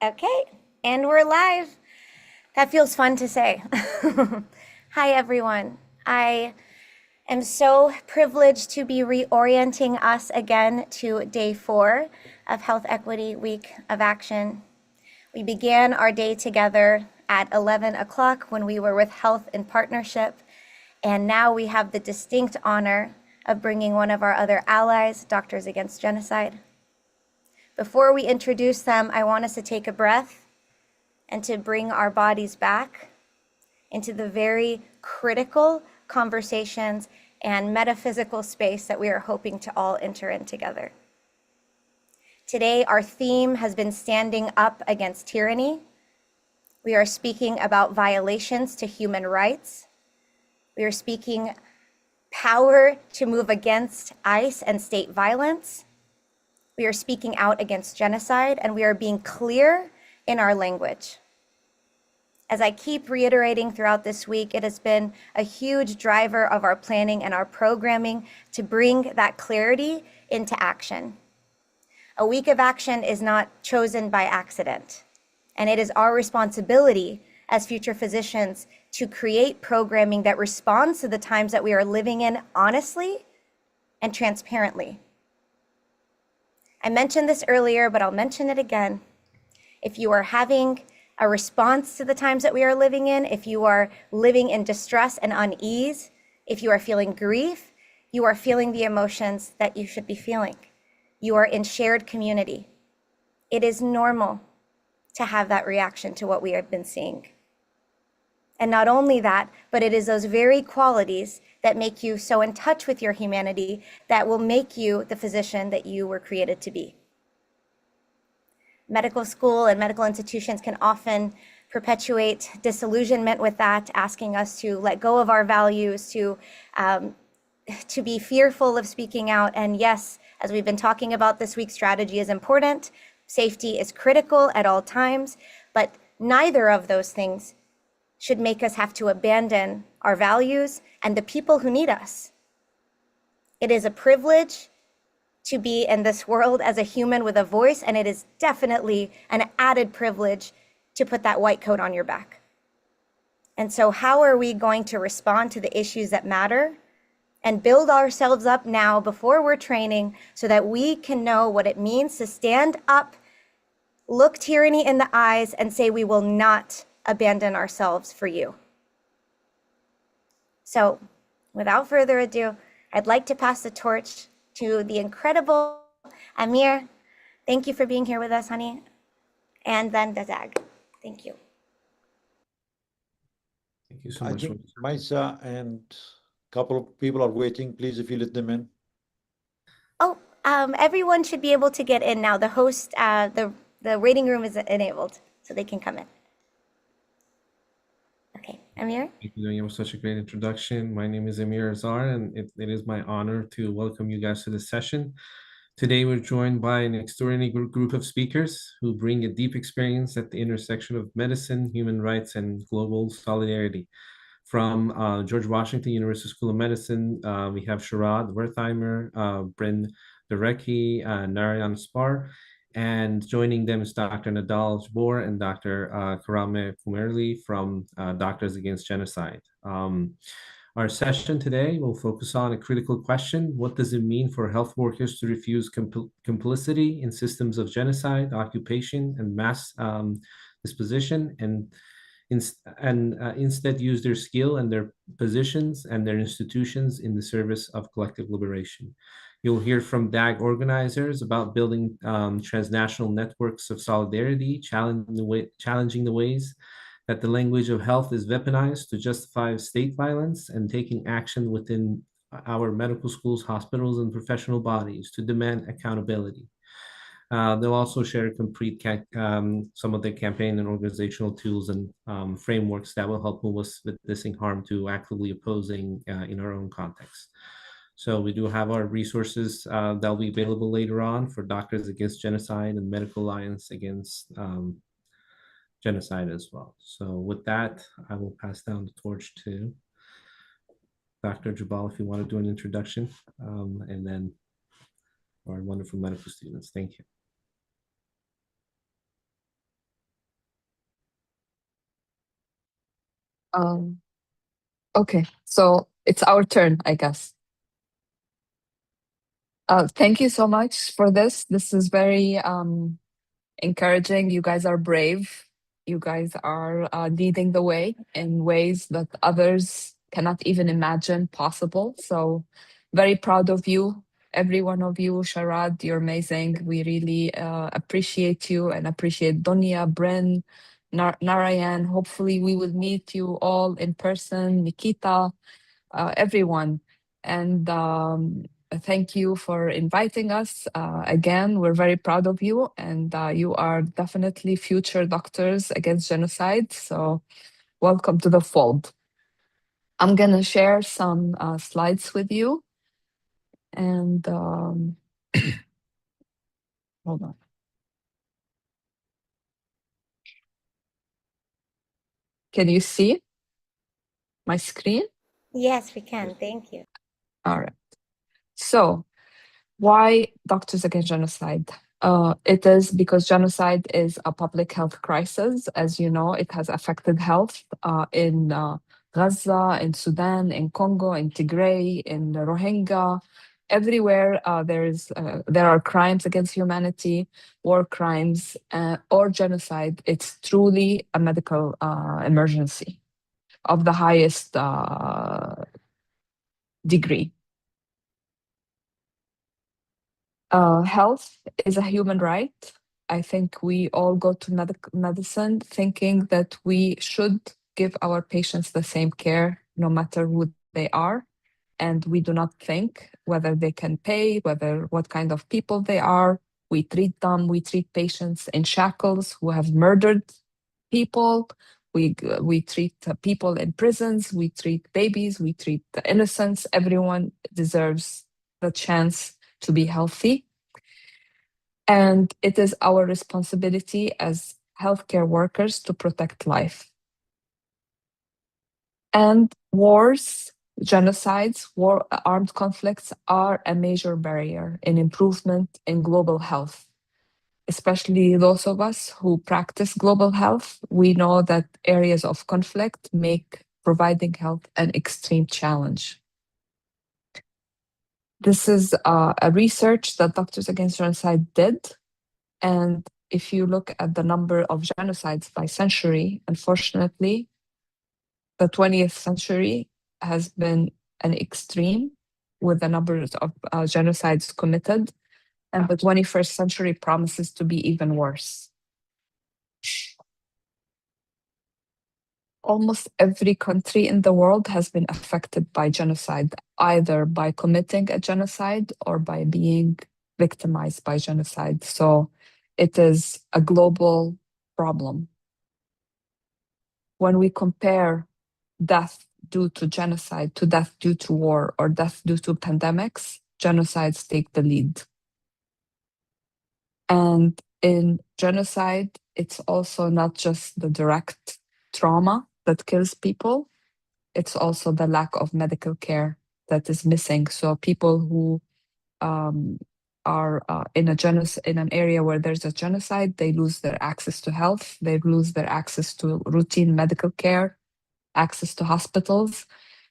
Okay, and we're live. That feels fun to say. Hi, everyone. I am so privileged to be reorienting us again to day 4 of Health Equity Week of Action. We began our day together at 11 o'clock when we were with Health in Partnership, and now we have the distinct honor of bringing one of our other allies, Doctors Against Genocide. Before we introduce them, I want us to take a breath and to bring our bodies back into the very critical conversations and metaphysical space that we are hoping to all enter in together. Today, our theme has been standing up against tyranny. We are speaking about violations to human rights. We are speaking power to move against ICE and state violence. We are speaking out against genocide, and we are being clear in our language. As I keep reiterating throughout this week, it has been a huge driver of our planning and our programming to bring that clarity into action. A week of action is not chosen by accident, and it is our responsibility as future physicians to create programming that responds to the times that we are living in honestly and transparently. I mentioned this earlier, but I'll mention it again. If you are having a response to the times that we are living in, if you are living in distress and unease, if you are feeling grief, you are feeling the emotions that you should be feeling. You are in shared community. It is normal to have that reaction to what we have been seeing. And not only that, but it is those very qualities that make you so in touch with your humanity that will make you the physician that you were created to be. Medical school and medical institutions can often perpetuate disillusionment with that, asking us to let go of our values, to be fearful of speaking out. And yes, as we've been talking about this week, strategy is important. Safety is critical at all times, but neither of those things should make us have to abandon our values and the people who need us. It is a privilege to be in this world as a human with a voice, and it is definitely an added privilege to put that white coat on your back. And so how are we going to respond to the issues that matter and build ourselves up now before we're training so that we can know what it means to stand up, look tyranny in the eyes, and say we will not abandon ourselves for you. So without further ado, I'd like to pass the torch to the incredible Amir. Thank you for being here with us, honey. And then Dazag. Thank you. Thank you so I much. think Maisa and a couple of people are waiting. Please, if you let them in. Oh, everyone should be able to get in now. The host, the waiting room is enabled, so they can come in. Okay, Amir? Thank you doing such a great introduction. My name is Amir Azar, and it is my honor to welcome you guys to this session. Today, we're joined by an extraordinary group of speakers who bring a deep experience at the intersection of medicine, human rights, and global solidarity. From George Washington University School of Medicine, we have Sharad Wertheimer, Bryn Derecki, Narayan Spar, and joining them is Dr. Nadal Jabor and Dr. Karame Kumerli from Doctors Against Genocide. Our session today will focus on a critical question. What does it mean for health workers to refuse complicity in systems of genocide, occupation, and mass disposition, and instead use their skill and their positions and their institutions in the service of collective liberation? You'll hear from DAG organizers about building transnational networks of solidarity, challenging the ways that the language of health is weaponized to justify state violence, and taking action within our medical schools, hospitals, and professional bodies to demand accountability. They'll also share some of their campaign and organizational tools and frameworks that will help move us witnessing harm to actively opposing in our own context. So we do have our resources that'll be available later on for Doctors Against Genocide and Medical Alliance Against Genocide as well. So with that, I will pass down the torch to Dr. Jabal if you want to do an introduction, and then our wonderful medical students. Thank you. Okay, so it's our turn, I guess. Thank you so much for this. This is very encouraging. You guys are brave. You guys are leading the way in ways that others cannot even imagine possible. So, very proud of you, every one of you. Sharad, you're amazing. We really appreciate you and appreciate Donia, Bren, Narayan. Hopefully, we will meet you all in person, Nikita, everyone. And thank you for inviting us. Again, we're very proud of you, and you are definitely future doctors against genocide. So, welcome to the fold. I'm going to share some slides with you. And hold on. Can you see my screen? Yes, we can. Thank you. All right. So, why Doctors Against Genocide? It is because genocide is a public health crisis. As you know, it has affected health in Gaza, in Sudan, in Congo, in Tigray, in the Rohingya. Everywhere there are crimes against humanity, war crimes, or genocide. It's truly a medical emergency of the highest degree. Health is a human right. I think we all go to medicine thinking that we should give our patients the same care no matter who they are. And we do not think whether they can pay, what kind of people they are. We treat them, we treat patients in shackles who have murdered people. We treat people in prisons, we treat babies, we treat the innocents. Everyone deserves the chance to be healthy. And it is our responsibility as healthcare workers to protect life. And wars, genocides, armed conflicts are a major barrier in improvement in global health. Especially those of us who practice global health, we know that areas of conflict make providing health an extreme challenge. This is a research that Doctors Against Genocide did. And if you look at the number of genocides by century, unfortunately, the 20th century has been an extreme with the numbers of genocides committed, and the 21st century promises to be even worse. Almost every country in the world has been affected by genocide, either by committing a genocide or by being victimized by genocide. So it is a global problem. When we compare death due to genocide to death due to war or death due to pandemics, genocides take the lead. And in genocide, it's also not just the direct trauma that kills people, it's also the lack of medical care that is missing. So people who are in an area where there's a genocide, they lose their access to health, they lose their access to routine medical care, access to hospitals,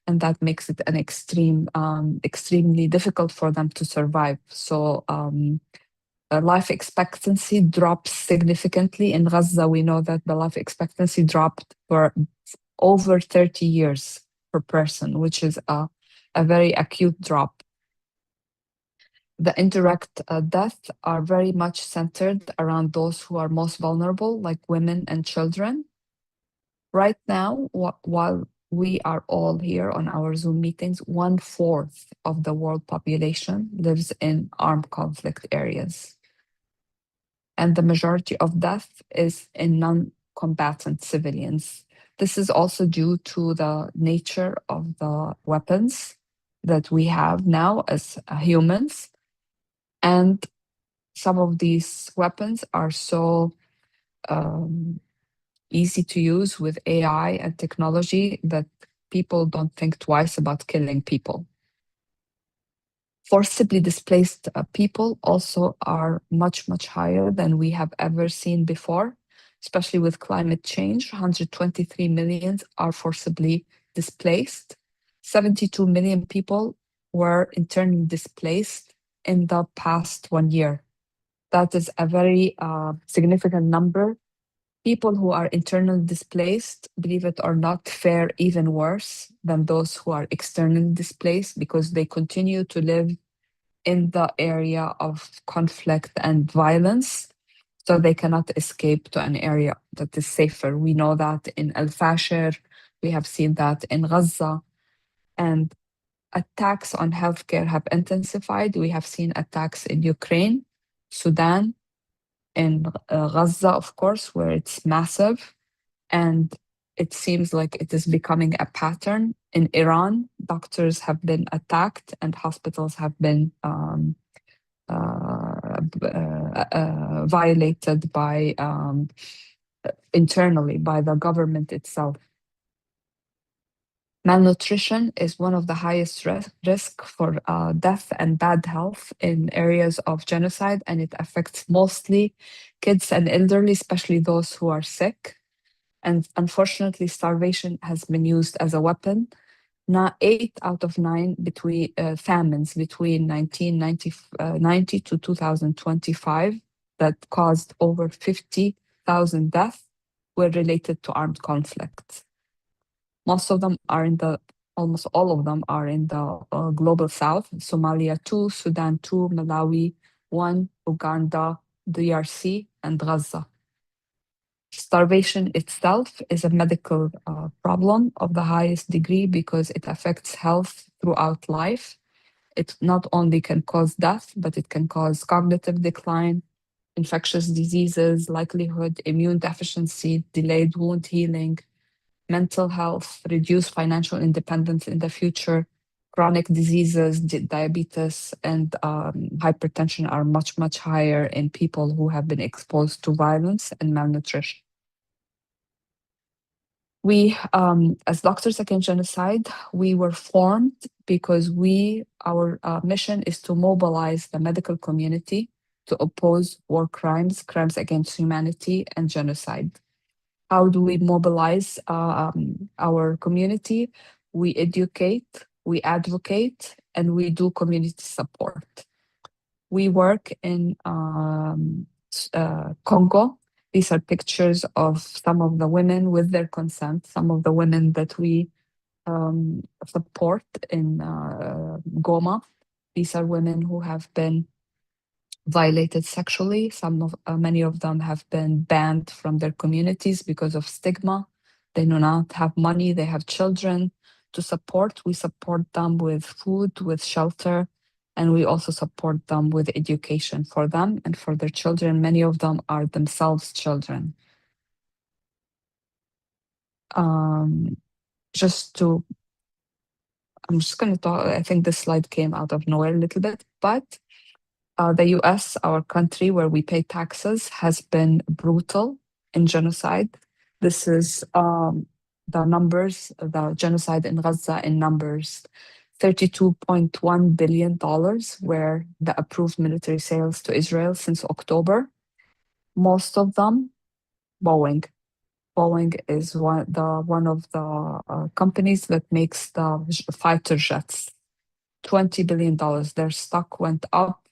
and that makes it an extremely difficult for them to survive. So life expectancy drops significantly. In Gaza, we know that the life expectancy dropped for over 30 years per person, which is a very acute drop. The indirect deaths are very much centered around those who are most vulnerable, like women and children. Right now, while we are all here on our Zoom meetings, 1/4 of the world population lives in armed conflict areas. And the majority of death is in non-combatant civilians. This is also due to the nature of the weapons that we have now as humans. And some of these weapons are so easy to use with AI and technology that people don't think twice about killing people. Forcibly displaced people also are much, much higher than we have ever seen before. especially with climate change. 123 million are forcibly displaced. 72 million people were internally displaced in the past 1 year. That is a very significant number. People who are internally displaced, believe it or not, fare even worse than those who are externally displaced because they continue to live in the area of conflict and violence. So they cannot escape to an area that is safer. We know that in Al Fasher, we have seen that in Gaza, and attacks on healthcare have intensified. We have seen attacks in Ukraine, Sudan, in Gaza, of course, where it's massive. And it seems like it is becoming a pattern. In Iran, doctors have been attacked and hospitals have been violated by internally by the government itself. Malnutrition is one of the highest risk for death and bad health in areas of genocide, and it affects mostly kids and elderly, especially those who are sick. And unfortunately, starvation has been used as a weapon. Now, 8 out of 9 between famines between 1990 to 2025 that caused over 50,000 deaths were related to armed conflicts. Most of them are almost all of them are in the global south: Somalia 2, Sudan 2, Malawi 1, Uganda, DRC, and Gaza. Starvation itself is a medical problem of the highest degree because it affects health throughout life. It not only can cause death, but it can cause cognitive decline, infectious diseases, likelihood, immune deficiency, delayed wound healing, mental health, reduced financial independence in the future. Chronic diseases, diabetes, and hypertension are much, much higher in people who have been exposed to violence and malnutrition. We, as Doctors Against Genocide, we were formed because our mission is to mobilize the medical community to oppose war crimes, crimes against humanity, and genocide. How do we mobilize our community? We educate, we advocate, and we do community support. We work in Congo. These are pictures of some of the women with their consent, some of the women that we support in Goma. These are women who have been violated sexually. Many of them have been banned from their communities because of stigma. They do not have money, they have children to support. We support them with food, with shelter, and we also support them with education for them and for their children. Many of them are themselves children. I'm just going to talk, I think this slide came out of nowhere a little bit, but the US, our country where we pay taxes, has been brutal in genocide. This is the numbers, the genocide in Gaza in numbers. $32.1 billion were the approved military sales to Israel since October. Most of them, Boeing. Boeing is one of the companies that makes the fighter jets. $20 billion. Their stock went up,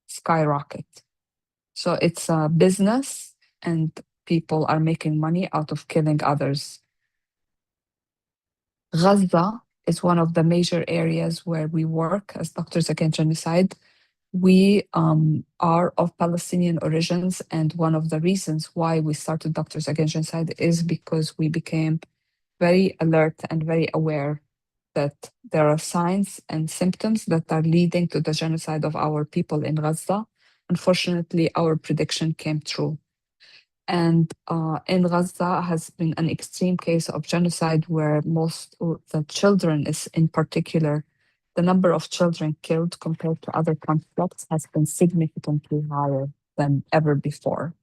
skyrocket. So it's a business, and people are making money out of killing others. Gaza is one of the major areas where we work as Doctors Against Genocide. We are of Palestinian origins, and one of the reasons why we started Doctors Against Genocide is because we became very alert and very aware that there are signs and symptoms that are leading to the genocide of our people in Gaza. Unfortunately, our prediction came true. And in Gaza has been an extreme case of genocide where most of the children is in particular, the number of children killed compared to other conflicts has been significantly higher than ever before.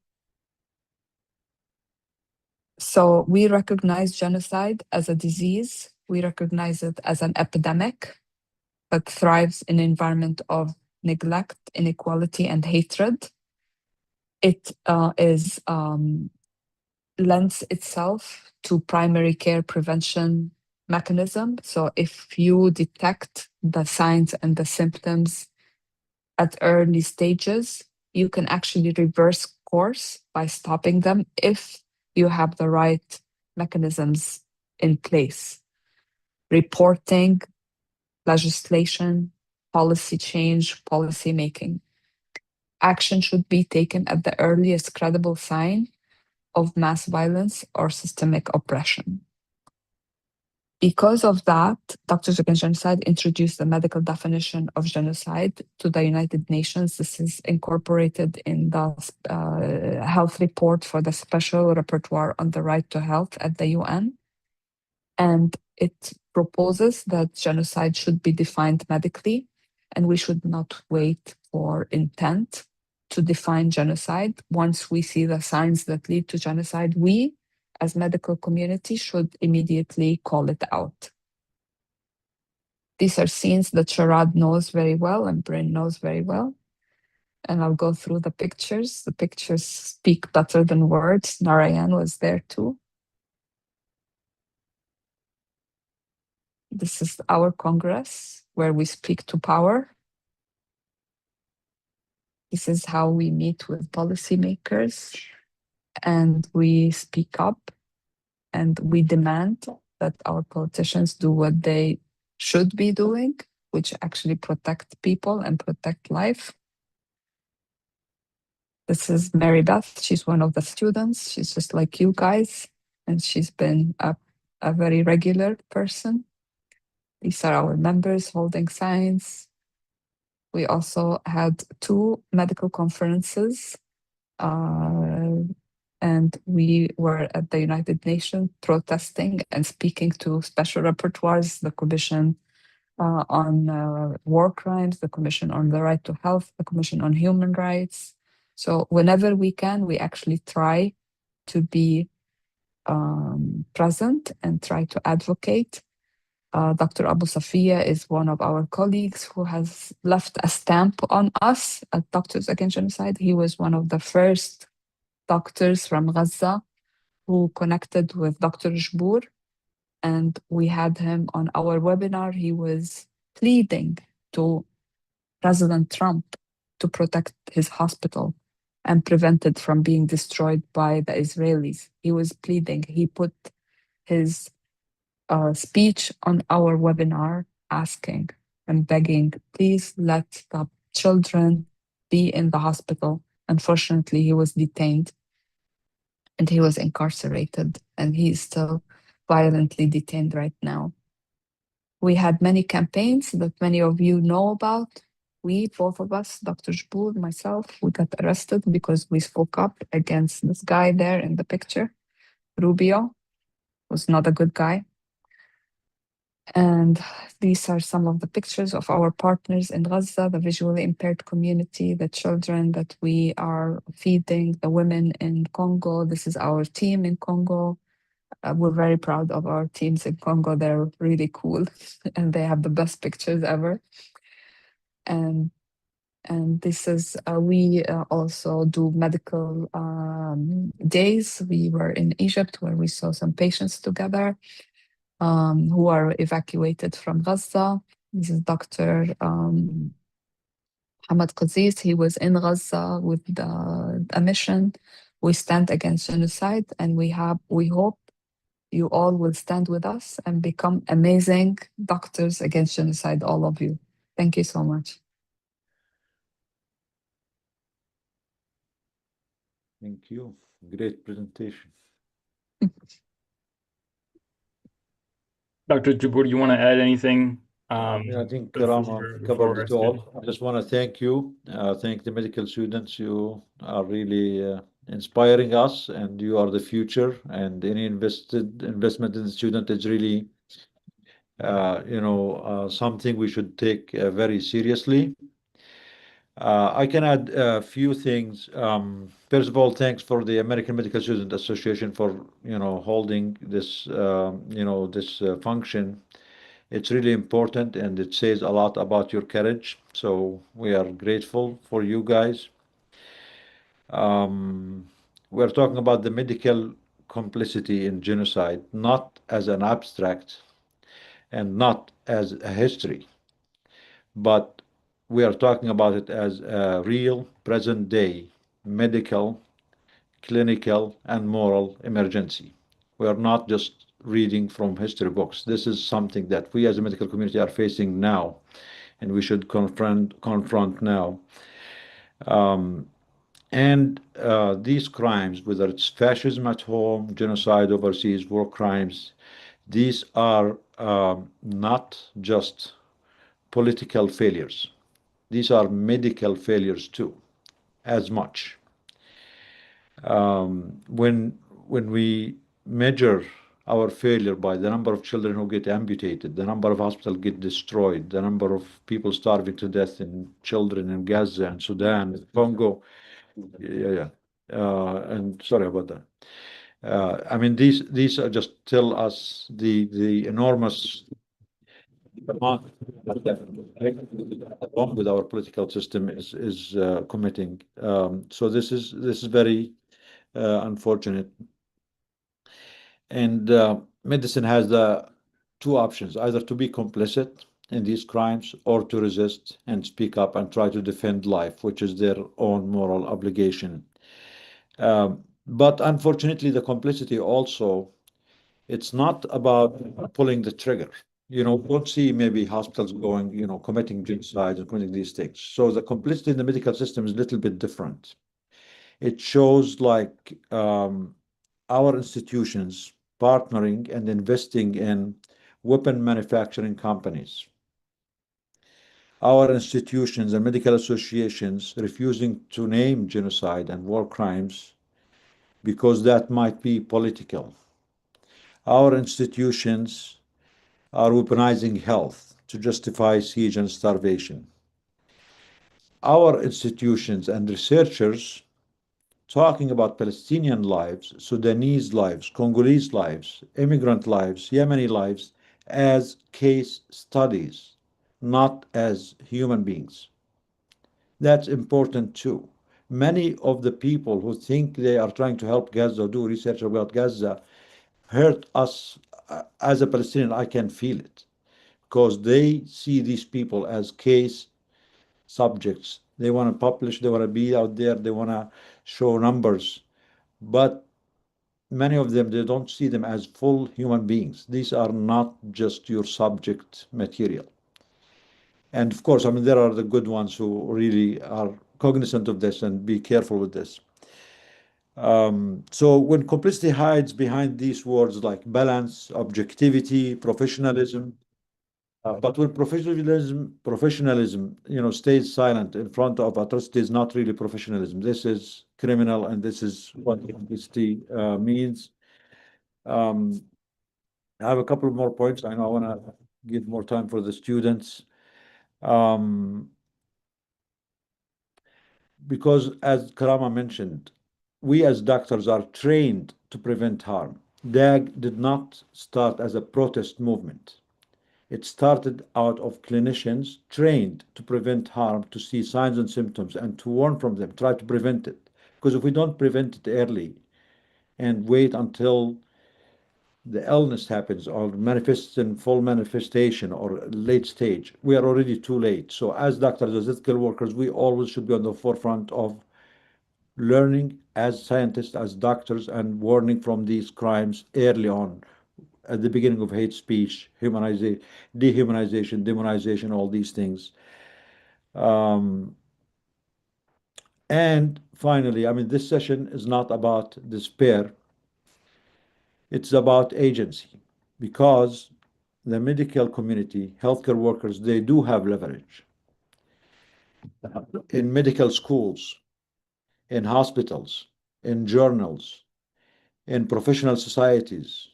So we recognize genocide as a disease. We recognize it as an epidemic that thrives in an environment of neglect, inequality, and hatred. It is lends itself to primary care prevention mechanism. So if you detect the signs and the symptoms at early stages, you can actually reverse course by stopping them if you have the right mechanisms in place. Reporting, legislation, policy change, policy making. Action should be taken at the earliest credible sign of mass violence or systemic oppression. Because of that, Doctors Against Genocide introduced the medical definition of genocide to the United Nations. This is incorporated in the health report for the Special Rapporteur on the Right to Health at the UN. And it proposes that genocide should be defined medically, and we should not wait for intent to define genocide. Once we see the signs that lead to genocide, we as medical community should immediately call it out. These are scenes that Sharad knows very well and Bryn knows very well. And I'll go through the pictures. The pictures speak better than words. Narayan was there too. This is our Congress where we speak to power. This is how we meet with policymakers and we speak up and we demand that our politicians do what they should be doing, which actually protect people and protect life. This is Mary Beth. She's one of the students. She's just like you guys, and she's been a very regular person. These are our members holding signs. We also had 2 medical conferences, and we were at the United Nations protesting and speaking to special rapporteurs, the Commission on War Crimes, the Commission on the Right to Health, the Commission on Human Rights. So whenever we can, we actually try to be present and try to advocate. Dr. Abu Safiya is one of our colleagues who has left a stamp on us at Doctors Against Genocide. He was one of the first doctors from Gaza who connected with Dr. Jbour, and we had him on our webinar. He was pleading to President Trump to protect his hospital and prevent it from being destroyed by the Israelis. He was pleading. He put his speech on our webinar asking and begging, please let the children be in the hospital. Unfortunately, he was detained and he was incarcerated, and he is still violently detained right now. We had many campaigns that many of you know about. We, both of us, Dr. Jbour, myself, we got arrested because we spoke up against this guy there in the picture. Rubio was not a good guy. And these are some of the pictures of our partners in Gaza, the visually impaired community, the children that we are feeding, the women in Congo. This is our team in Congo. We're very proud of our teams in Congo. They're really cool and they have the best pictures ever. And this is, we also do medical days. We were in Egypt where we saw some patients together who are evacuated from Gaza. This is Dr. Hamad Qaziz. He was in Gaza with a mission. We stand against genocide, and we hope you all will stand with us and become amazing doctors against genocide, all of you. Thank you so much. Thank you. Great presentation. Dr. Jbour, you want to add anything? I think before- Rama before covered I it say- all. I just want to thank you. Thank the medical students. You are really inspiring us, and you are the future. And any investment in the student is really, something we should take very seriously. I can add a few things. First of all, thanks for the American Medical Student Association for holding this this function. It's really important, and it says a lot about your courage. So we are grateful for you guys. We're talking about the medical complicity in genocide, not as an abstract and not as a history, but we are talking about it as a real present day medical, clinical, and moral emergency. We are not just reading from history books. This is something that we as a medical community are facing now, and we should confront now. These crimes, whether it's fascism at home, genocide overseas, war crimes, these are not just political failures. These are medical failures too, as much. When we measure our failure by the number of children who get amputated, the number of hospitals get destroyed, the number of people starving to death in children in Gaza and Sudan, Congo, and sorry about that. I mean, these are just tell us the enormous amount along with our political system is committing. So this is very unfortunate. And medicine has the two options: either to be complicit in these crimes or to resist and speak up and try to defend life, which is their own moral obligation. But unfortunately, the complicity also, it's not about pulling the trigger. You know, don't see maybe hospitals going, you know, committing genocide and committing these things. So the complicity in the medical system is a little bit different. It shows like our institutions partnering and investing in weapon manufacturing companies. Our institutions and medical associations refusing to name genocide and war crimes because that might be political. Our institutions are weaponizing health to justify siege and starvation. Our institutions and researchers talking about Palestinian lives, Sudanese lives, Congolese lives, immigrant lives, Yemeni lives as case studies, not as human beings. That's important too. Many of the people who think they are trying to help Gaza, do research about Gaza, hurt us. As a Palestinian, I can feel it because they see these people as case subjects. They want to publish, they want to be out there, they want to show numbers, but many of them, they don't see them as full human beings. These are not just your subject material. And of course, I mean, there are the good ones who really are cognizant of this and be careful with this. So when complicity hides behind these words like balance, objectivity, professionalism, but when professionalism, you know, stays silent in front of atrocity, is not really professionalism. This is criminal, and this is what complicity means. I have a couple more points. I know I want to give more time for the students. Because as Karama mentioned, we as doctors are trained to prevent harm. DAG did not start as a protest movement. It started out of clinicians trained to prevent harm, to see signs and symptoms and to warn from them, try to prevent it. Because if we don't prevent it early and wait until the illness happens or manifests in full manifestation or late stage, we are already too late. So as doctors, as ethical workers, we always should be on the forefront of learning as scientists, as doctors, and warning from these crimes early on, at the beginning of hate speech, dehumanization, demonization, all these things. And finally, I mean, this session is not about despair. It's about agency, because the medical community, healthcare workers, they do have leverage in medical schools, in hospitals, in journals, in professional societies,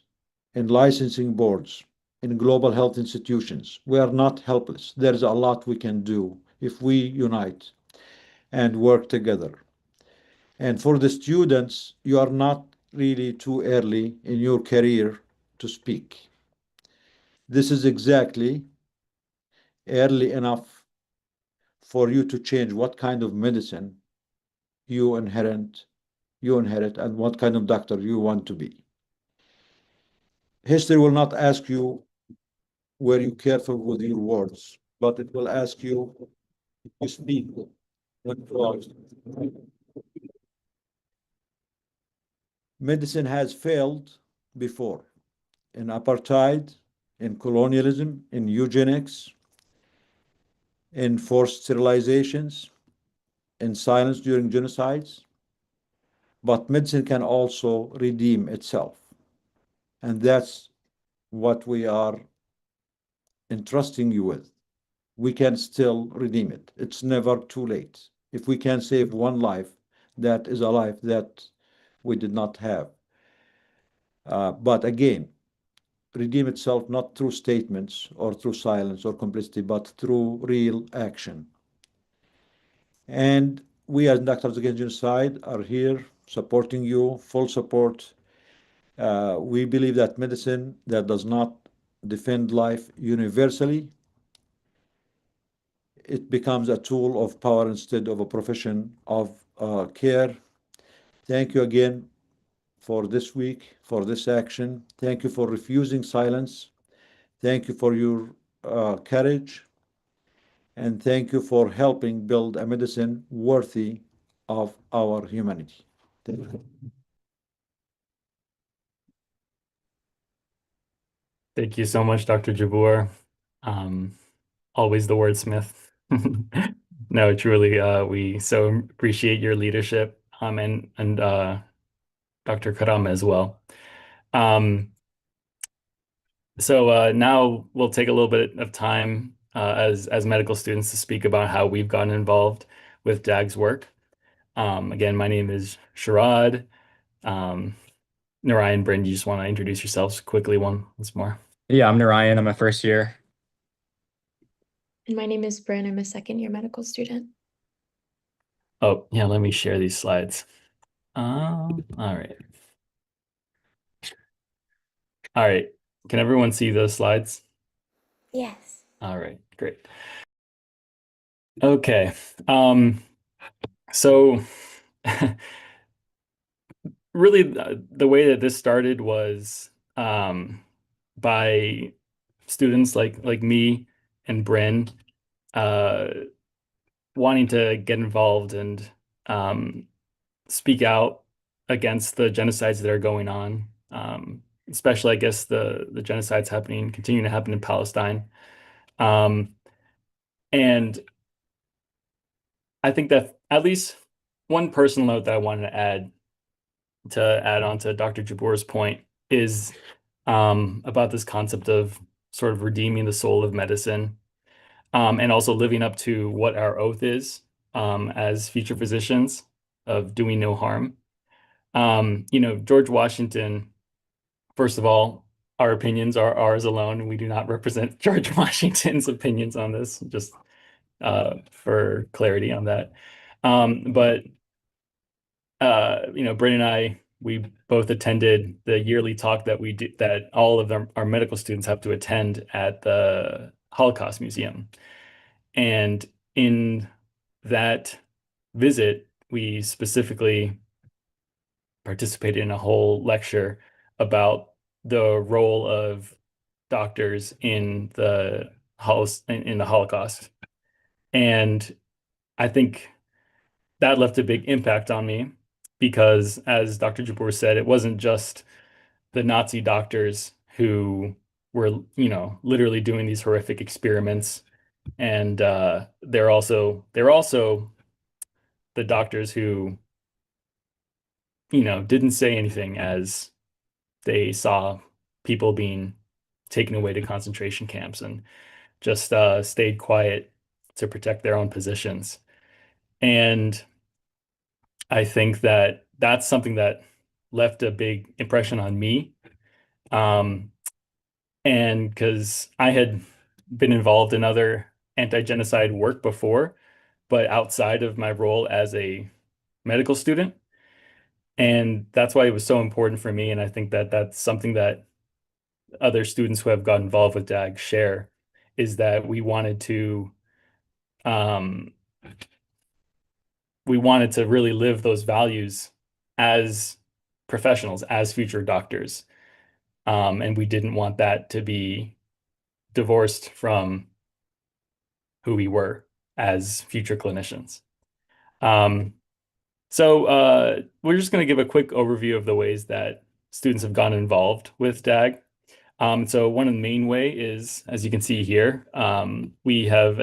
in licensing boards, in global health institutions. We are not helpless. There's a lot we can do if we unite and work together. And for the students, you are not really too early in your career to speak. This is exactly early enough for you to change what kind of medicine you inherit and what kind of doctor you want to be. History will not ask you were you careful with your words, but it will ask you if you speak with words. Medicine has failed before in apartheid, in colonialism, in eugenics, in forced sterilizations, in silence during genocides. But medicine can also redeem itself. And that's what we are entrusting you with. We can still redeem it. It's never too late. If we can save one life, that is a life that we did not have. But again, redeem itself not through statements or through silence or complicity, but through real action. And we as Doctors Against Genocide are here supporting you, full support. We believe that medicine that does not defend life universally, it becomes a tool of power instead of a profession of care. Thank you again for this week, for this action. Thank you for refusing silence. Thank you for your courage. And thank you for helping build a medicine worthy of our humanity. Thank you. Thank you so much, Dr. Jabour. Always the wordsmith. No, truly, we so appreciate your leadership, and Dr. Karam as well. So now we'll take a little bit of time as medical students to speak about how we've gotten involved with DAG's work. Again, my name is Sharad. Narayan, Bryn, you just want to introduce yourselves quickly once more? Yeah, I'm Narayan. I'm a first year. And my name is Bryn. I'm a second-year medical student. Oh, yeah, let me share these slides. All right. All right. Can everyone see those slides? Yes. All right, great. Okay. So really the way that this started was by students like me and Bryn wanting to get involved and speak out against the genocides that are going on, especially, I guess, the genocides continuing to happen in Palestine. And I think that at least one personal note that I wanted to add on to Dr. Jabour's point is about this concept of sort of redeeming the soul of medicine, and also living up to what our oath is as future physicians of doing no harm. George Washington, first of all, our opinions are ours alone. We do not represent George Washington's opinions on this, just for clarity on that. But Bryn and I, we both attended the yearly talk that we do, that all of our medical students have to attend at the Holocaust Museum. And in that visit, we specifically participated in a whole lecture about the role of doctors in the Holocaust. And I think that left a big impact on me because, as Dr. Jabour said, it wasn't just the Nazi doctors who were, literally doing these horrific experiments. And they're also the doctors who, didn't say anything as they saw people being taken away to concentration camps and just stayed quiet to protect their own positions. And I think that that's something that left a big impression on me. And because I had been involved in other anti-genocide work before, but outside of my role as a medical student. And that's why it was so important for me. And I think that that's something that other students who have got involved with DAG share, is that we wanted to really live those values as professionals, as future doctors. And we didn't want that to be divorced from who we were as future clinicians. So we're just going to give a quick overview of the ways that students have gotten involved with DAG. So one of the main way is, as you can see here, we have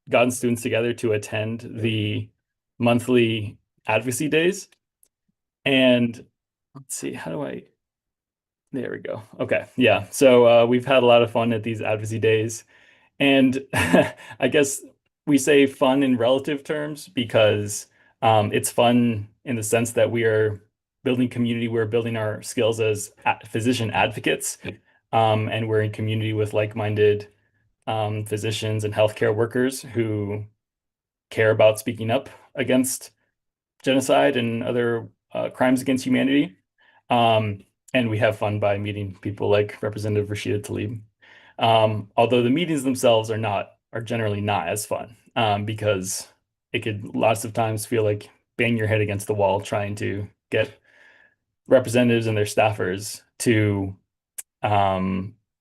gotten students together to attend the monthly advocacy days. And let's see, there we go. Okay, yeah. So we've had a lot of fun at these advocacy days. And I guess we say fun in relative terms because it's fun in the sense that we are building community, we're building our skills as physician advocates, and we're in community with like-minded physicians and healthcare workers who care about speaking up against genocide and other crimes against humanity. And we have fun by meeting people like Representative Rashida Tlaib. Although the meetings themselves are generally not as fun, because it could lots of times feel like bang your head against the wall trying to get representatives and their staffers to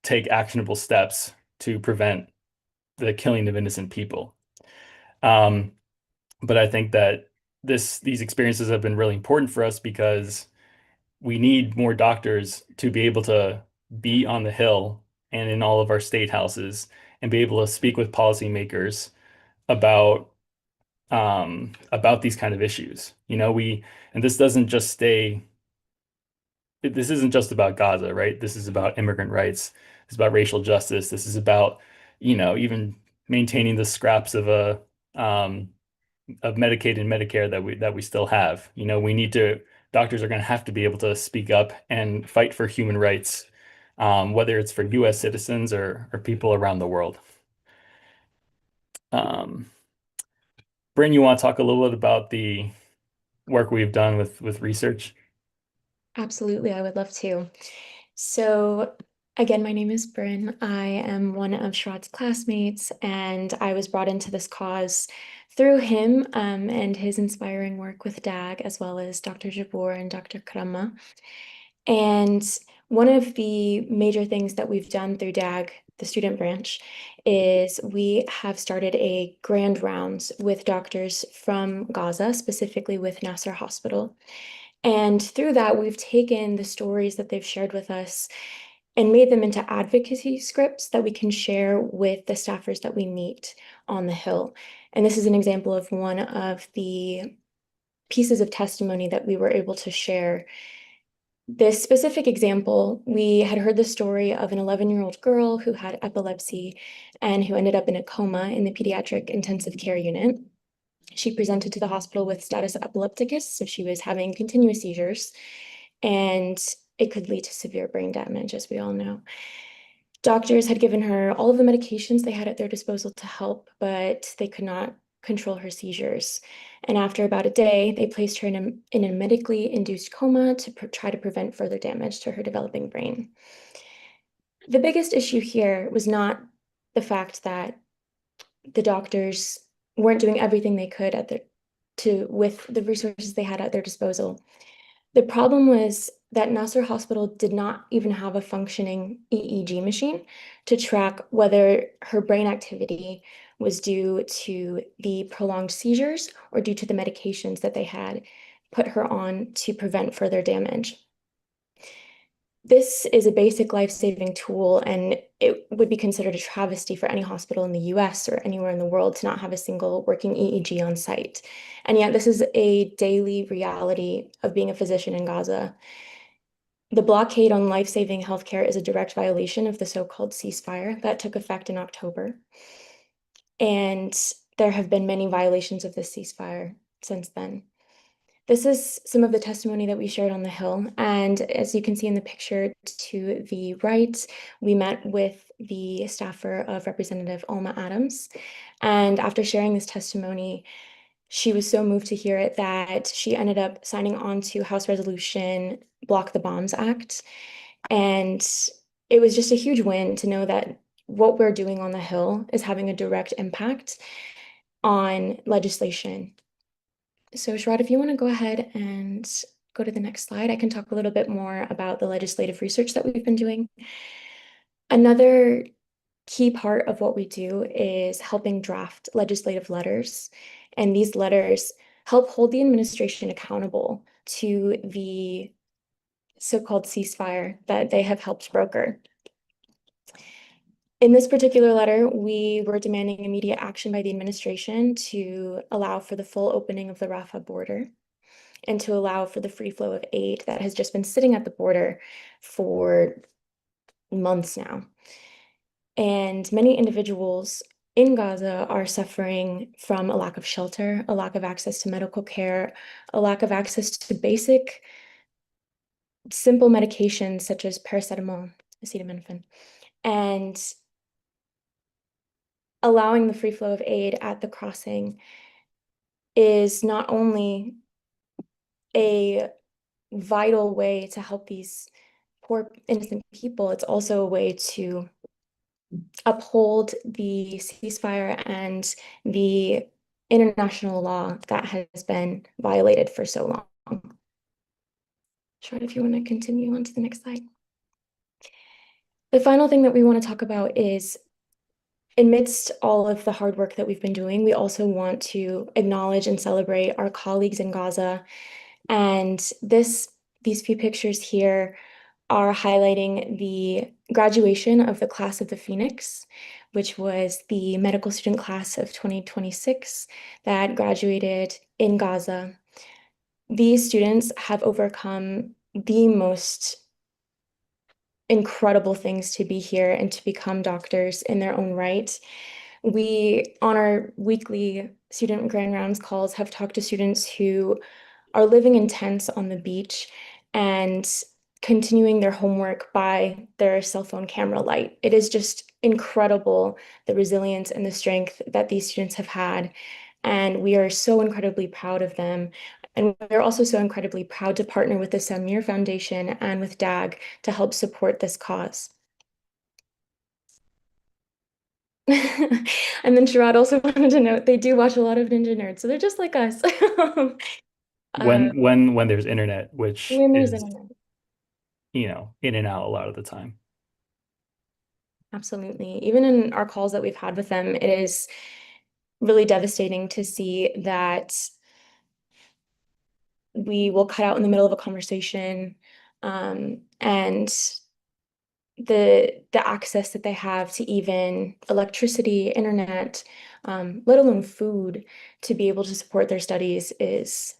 take actionable steps to prevent the killing of innocent people. But I think that these experiences have been really important for us because we need more doctors to be able to be on the Hill and in all of our state houses and be able to speak with policymakers about these kind of issues. And this isn't just about Gaza, right? This is about immigrant rights. It's about racial justice. This is about, even maintaining the scraps of Medicaid and Medicare that we still have. Doctors are going to have to be able to speak up and fight for human rights, whether it's for US citizens or people around the world. Bryn, you want to talk a little bit about the work we've done with research? Absolutely, I would love to. So again, my name is Bryn. I am one of Sharad's classmates, and I was brought into this cause through him and his inspiring work with DAG, as well as Dr. Jabbour and Dr. Karama. And one of the major things that we've done through DAG, the student branch, is we have started a grand rounds with doctors from Gaza, specifically with Nasser Hospital. And through that, we've taken the stories that they've shared with us and made them into advocacy scripts that we can share with the staffers that we meet on the Hill. And this is an example of one of the pieces of testimony that we were able to share. This specific example, we had heard the story of an 11-year-old girl who had epilepsy and who ended up in a coma in the pediatric intensive care unit. She presented to the hospital with status epilepticus, so she was having continuous seizures, and it could lead to severe brain damage, as we all know. Doctors had given her all of the medications they had at their disposal to help, but they could not control her seizures. And after about a day, they placed her in a medically induced coma to try to prevent further damage to her developing brain. The biggest issue here was not the fact that the doctors weren't doing everything they could with the resources they had at their disposal. The problem was that Nasser Hospital did not even have a functioning EEG machine to track whether her brain activity was due to the prolonged seizures or due to the medications that they had put her on to prevent further damage. This is a basic life-saving tool, and it would be considered a travesty for any hospital in the US or anywhere in the world to not have a single working EEG on site. And yet this is a daily reality of being a physician in Gaza. The blockade on life-saving healthcare is a direct violation of the so-called ceasefire that took effect in October. And there have been many violations of this ceasefire since then. This is some of the testimony that we shared on the Hill. And as you can see in the picture to the right, we met with the staffer of Representative Alma Adams. And after sharing this testimony, she was so moved to hear it that she ended up signing on to House Resolution Block the Bombs Act. And it was just a huge win to know that what we're doing on the Hill is having a direct impact on legislation. So Sharad, if you want to go ahead and go to the next slide, I can talk a little bit more about the legislative research that we've been doing. Another key part of what we do is helping draft legislative letters. And these letters help hold the administration accountable to the so-called ceasefire that they have helped broker. In this particular letter, we were demanding immediate action by the administration to allow for the full opening of the Rafah border and to allow for the free flow of aid that has just been sitting at the border for months now. And many individuals in Gaza are suffering from a lack of shelter, a lack of access to medical care, a lack of access to basic, simple medications such as paracetamol, acetaminophen, and allowing the free flow of aid at the crossing is not only a vital way to help these poor innocent people, it's also a way to uphold the ceasefire and the international law that has been violated for so long. Sure, if you want to continue on to the next slide. The final thing that we want to talk about is, amidst all of the hard work that we've been doing, we also want to acknowledge and celebrate our colleagues in Gaza. And these few pictures here are highlighting the graduation of the class of the Phoenix, which was the medical student class of 2026 that graduated in Gaza. These students have overcome the most incredible things to be here and to become doctors in their own right. We, on our weekly student grand rounds calls, have talked to students who are living in tents on the beach and continuing their homework by their cell phone camera light. It is just incredible, the resilience and the strength that these students have had. And we are so incredibly proud of them. And we're also so incredibly proud to partner with the Samir Foundation and with DAG to help support this cause. And then Sharad also wanted to note they do watch a lot of Ninja Nerds, so they're just like us. When there's internet, which When there's is, internet. in and out a lot of the time. Absolutely. Even in our calls that we've had with them, it is really devastating to see that we will cut out in the middle of a conversation, and the access that they have to even electricity, internet, let alone food, to be able to support their studies is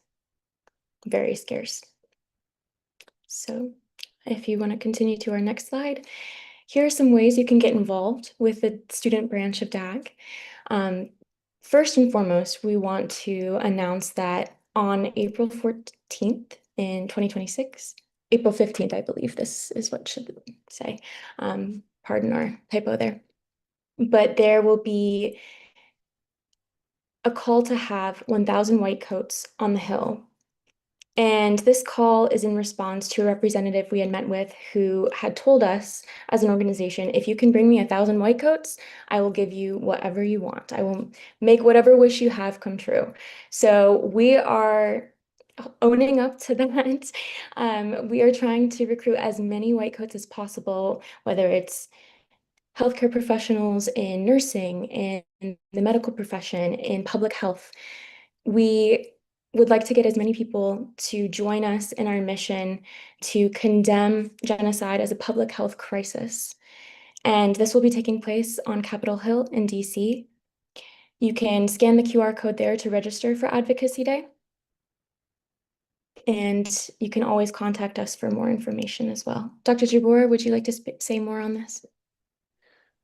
very scarce. So if you want to continue to our next slide, here are some ways you can get involved with the student branch of DAG. First and foremost, we want to announce that on April 14th in 2026, April 15th, I believe this is what should say. Pardon our typo there. But there will be a call to have 1,000 white coats on the Hill. And this call is in response to a representative we had met with who had told us as an organization, if you can bring me 1,000 white coats, I will give you whatever you want. I will make whatever wish you have come true. So we are owning up to that. We are trying to recruit as many white coats as possible, whether it's healthcare professionals in nursing, in the medical profession, in public health. We would like to get as many people to join us in our mission to condemn genocide as a public health crisis. And this will be taking place on Capitol Hill in DC. You can scan the QR code there to register for Advocacy Day. And you can always contact us for more information as well. Dr. Jabbour, would you like to say more on this?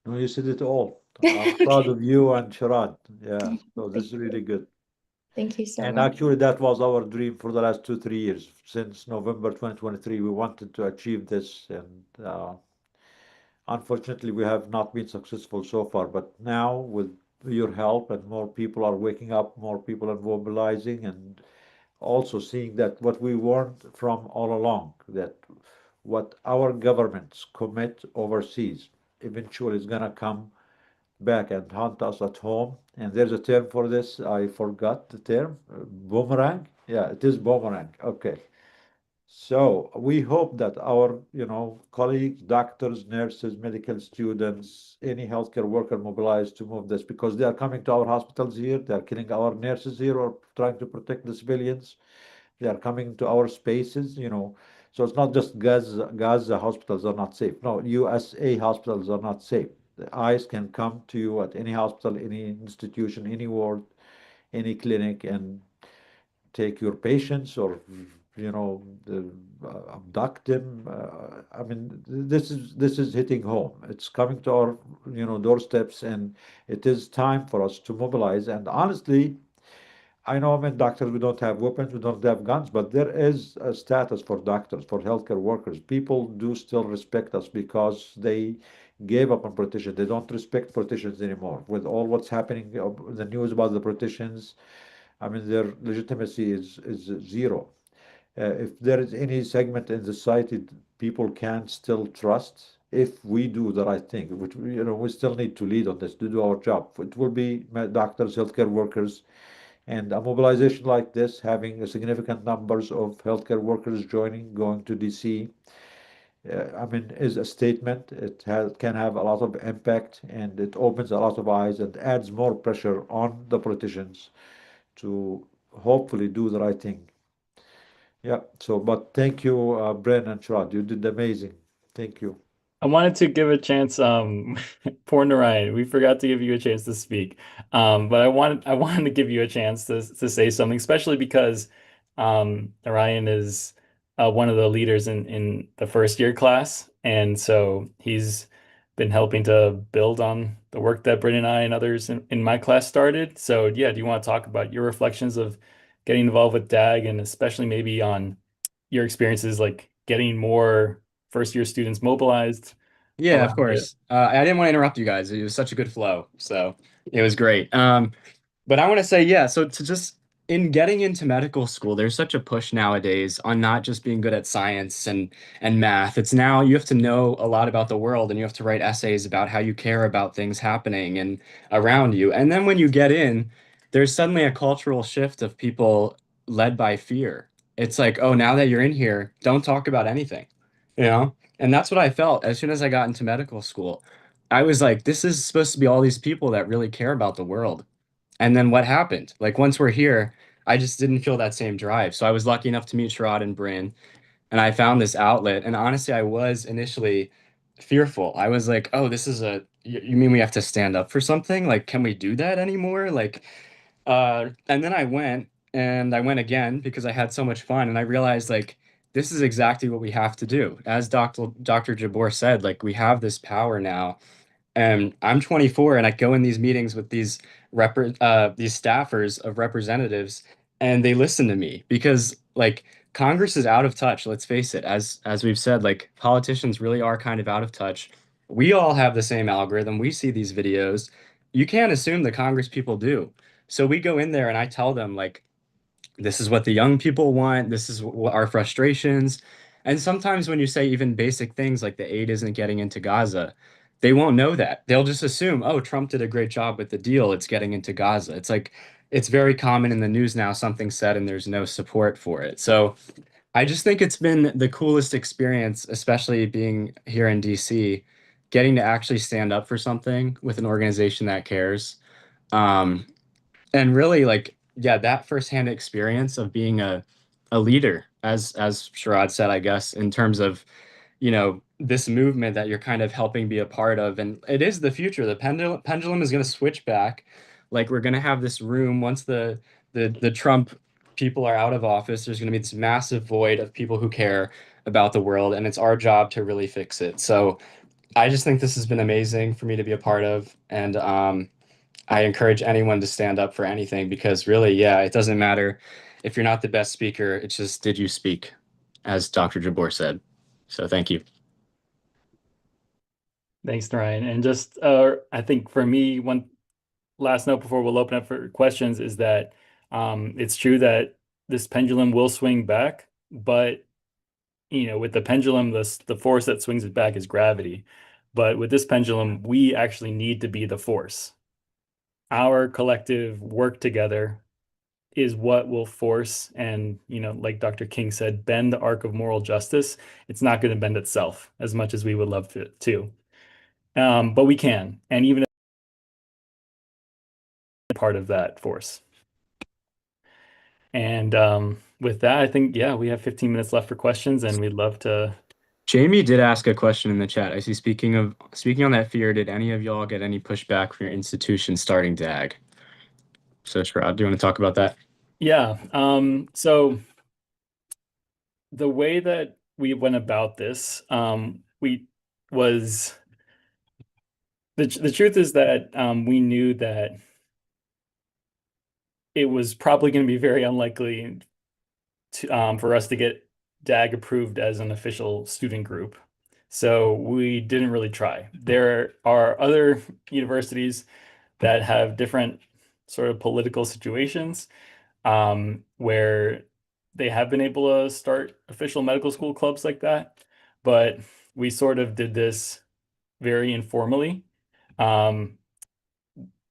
No, you said it all. I'm proud of you and Sharad. Yeah, so this is really good. Thank you so And much. actually, that was our dream for the last 2-3 years. Since November 2023, we wanted to achieve this, and unfortunately, we have not been successful so far. But now, with your help, and more people are waking up, more people are mobilizing, and also seeing that what we warned from all along, that what our governments commit overseas eventually is going to come back and haunt us at home. And there's a term for this. I forgot the term. Boomerang. Yeah, it is boomerang. Okay. So we hope that our, colleagues, doctors, nurses, medical students, any healthcare worker mobilized to move this because they are coming to our hospitals here. They are killing our nurses here or trying to protect the civilians. They are coming to our spaces. So it's not just Gaza hospitals are not safe. No, USA hospitals are not safe. The ICE can come to you at any hospital, any institution, any ward, any clinic, and take your patients or abduct them. I mean, this is hitting home. It's coming to our doorsteps, and it is time for us to mobilize. And honestly, I know, doctors, we don't have weapons, we don't have guns, but there is a status for doctors, for healthcare workers. People do still respect us because they gave up on politicians. They don't respect politicians anymore. With all what's happening, the news about the politicians, I mean, their legitimacy is zero. If there is any segment in the society people can still trust, if we do the right thing, which we still need to lead on this to do our job. It will be doctors, healthcare workers, and a mobilization like this, having a significant numbers of healthcare workers joining, going to DC, I mean, is a statement. It can have a lot of impact, and it opens a lot of eyes and adds more pressure on the politicians to hopefully do the right thing. Yeah. So, but thank you, Bren and Sharad. You did amazing. Thank you. I wanted to give a chance, poor Narayan, we forgot to give you a chance to speak. But I wanted to give you a chance to say something, especially because Narayan is one of the leaders in the first year class, and so he's been helping to build on the work that Brendan and I and others in my class started. So yeah, do you want to talk about your reflections of getting involved with DAG, and especially maybe on your experiences like getting more first year students mobilized Yeah, of around it? course. I didn't want to interrupt you guys. It was such a good flow, so it was great. But I want to say, yeah, so to just in getting into medical school, there's such a push nowadays on not just being good at science and math. It's now you have to know a lot about the world and you have to write essays about how you care about things happening and around you. And then when you get in, there's suddenly a cultural shift of people led by fear. It's like, oh, now that you're in here, don't talk about anything, you know? And that's what I felt as soon as I got into medical school. I was like, this is supposed to be all these people that really care about the world. And then what happened? Like once we're here, I just didn't feel that same drive. So I was lucky enough to meet Sharad and Bryn, and I found this outlet. And honestly, I was initially fearful. I was like, oh, this is you mean we have to stand up for something? Like, can we do that anymore? Like, and then I went again because I had so much fun, and I realized like this is exactly what we have to do. As Dr. Jabbour said, like we have this power now, and I'm 24 and I go in these meetings with these these staffers of representatives, and they listen to me because like Congress is out of touch, let's face it. As we've said, like politicians really are kind of out of touch. We all have the same algorithm. We see these videos. You can't assume the Congress people do. So we go in there and I tell them like this is what the young people want. This is what our frustrations. And sometimes when you say even basic things like the aid isn't getting into Gaza, they won't know that. They'll just assume, oh, Trump did a great job with the deal. It's getting into Gaza. It's like, it's very common in the news now, something said and there's no support for it. So I just think it's been the coolest experience, especially being here in DC, getting to actually stand up for something with an organization that cares. Um, and really like yeah, that firsthand experience of being a leader, as Sharad said, I guess, in terms of this movement that you're kind of helping be a part of, and it is the future. The pendulum is going to switch back. Like we're going to have this room once the Trump people are out of office. There's going to be this massive void of people who care about the world, and it's our job to really fix it. So I just think this has been amazing for me to be a part of, and I encourage anyone to stand up for anything because really, yeah, it doesn't matter if you're not the best speaker. It's just, did you speak, as Dr. Jabbour said. So thank you. Thanks, Narayan. And just I think for me, one last note before we'll open up for questions is that it's true that this pendulum will swing back, but with the pendulum, the force that swings it back is gravity. But with this pendulum, we actually need to be the force. Our collective work together is what will force and, like Dr. King said, bend the arc of moral justice. It's not going to bend itself as much as we would love to. But we can, and even part of that force. And with that, I think, yeah, we have 15 minutes left for questions, and we'd love to. Jamie did ask a question in the chat. I see, speaking on that fear, did any of y'all get any pushback from your institution starting DAG? So Sharad, do you want to talk about that? Yeah. So the way that we went about this, the truth is that we knew that it was probably going to be very unlikely for us to get DAG approved as an official student group. So we didn't really try. There are other universities that have different sort of political situations where they have been able to start official medical school clubs like that. But we sort of did this very informally. The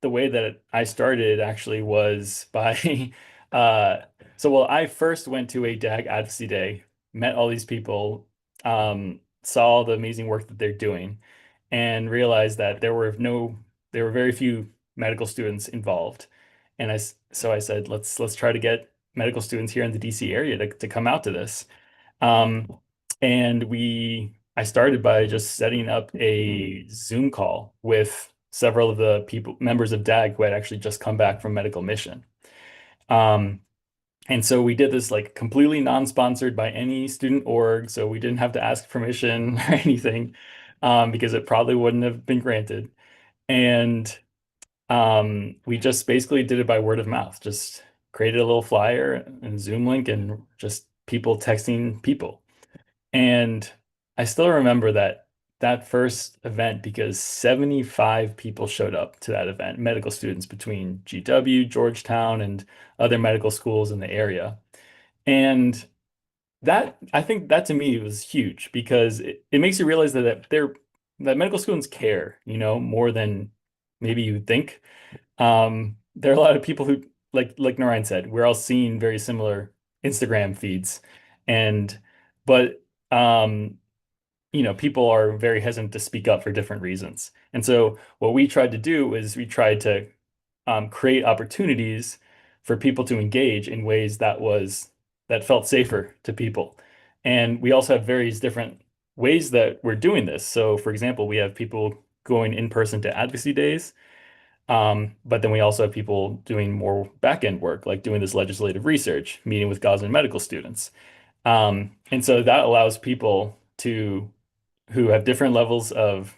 way that I started actually was by, I first went to a DAG Advocacy Day, met all these people, saw the amazing work that they're doing, and realized that there were very few medical students involved. And so I said, let's try to get medical students here in the DC area to come out to this. And I started by just setting up a Zoom call with several of the members of DAG who had actually just come back from medical mission. And so we did this like completely non-sponsored by any student org. So we didn't have to ask permission or anything because it probably wouldn't have been granted. And we just basically did it by word of mouth, just created a little flyer and Zoom link and just people texting people. And I still remember that first event because 75 people showed up to that event, medical students between GW, Georgetown, and other medical schools in the area. And I think that to me was huge because it makes you realize that medical students care, more than maybe you would think. There are a lot of people who, like Narayan said, we're all seeing very similar Instagram feeds, but people are very hesitant to speak up for different reasons. And so what we tried to do is we tried to create opportunities for people to engage in ways that felt safer to people. And we also have various different ways that we're doing this. So for example, we have people going in person to advocacy days, but then we also have people doing more back-end work, like doing this legislative research, meeting with Gosman medical students. And so that allows people who have different levels of,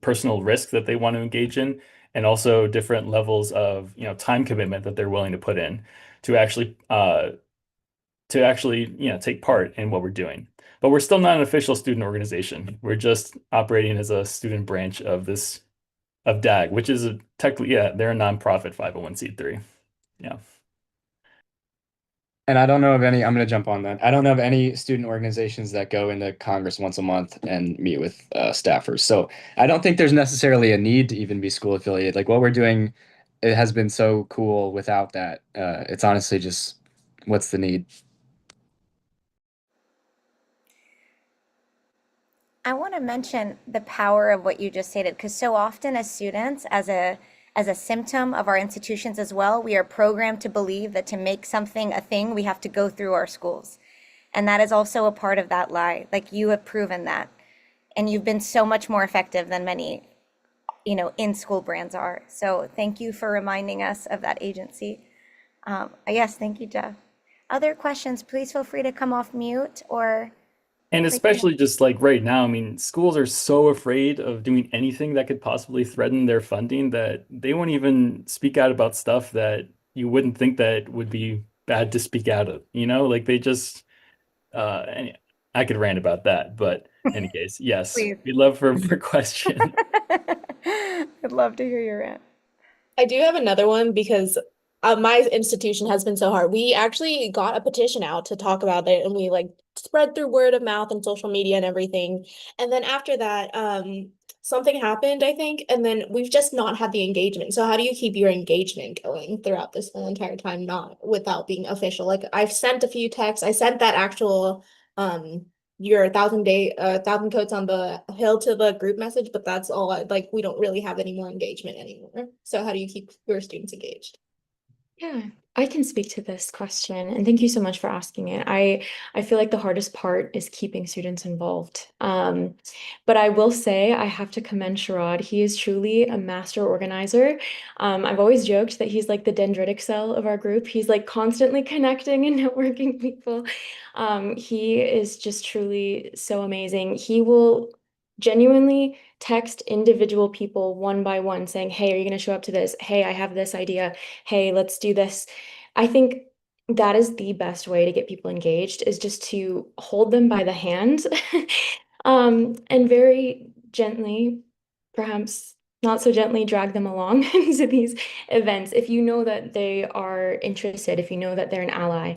personal risk that they want to engage in, and also different levels of, time commitment that they're willing to put in to actually take part in what we're doing. But we're still not an official student organization. We're just operating as a student branch of DAG, which is technically, they're a nonprofit 501c3. Yeah. And I don't know of any, I'm going to jump on that. I don't know of any student organizations that go into Congress once a month and meet with staffers. So I don't think there's necessarily a need to even be school affiliated. Like what we're doing, it has been so cool without that. It's honestly just, what's the need? I want to mention the power of what you just stated, because so often as students, as a symptom of our institutions as well, we are programmed to believe that to make something a thing, we have to go through our schools. And that is also a part of that lie. Like you have proven that. And you've been so much more effective than many, in-school brands are. So thank you for reminding us of that agency. Yes, thank you, Jeff. Other questions, please feel free to come off mute or... And especially just like right now, I mean, schools are so afraid of doing anything that could possibly threaten their funding that they won't even speak out about stuff that you wouldn't think that would be bad to speak out of, like they just, and I could rant about that, but in any case, yes, Please. we'd love for more questions. I'd love to hear your rant. I do have another one because my institution has been so hard. We actually got a petition out to talk about it, and we spread through word of mouth and social media and everything. And then after that, something happened, I think, and then we've just not had the engagement. So how do you keep your engagement going throughout this whole entire time, not without being official? Like I've sent a few texts. I sent that actual your 1,000 coats on the hill to the group message, but that's all like we don't really have any more engagement anymore. So how do you keep your students engaged? Yeah, I can speak to this question, and thank you so much for asking it. I feel like the hardest part is keeping students involved. But I will say I have to commend Sharad. He is truly a master organizer. I've always joked that he's like the dendritic cell of our group. He's like constantly connecting and networking people. He is just truly so amazing. He will genuinely text individual people one by one saying, "Hey, are you going to show up to this? Hey, I have this idea. Hey, let's do this." I think that is the best way to get people engaged, is just to hold them by the hand and very gently, perhaps not so gently, drag them along into these events if you know that they are interested, if you know that they're an ally.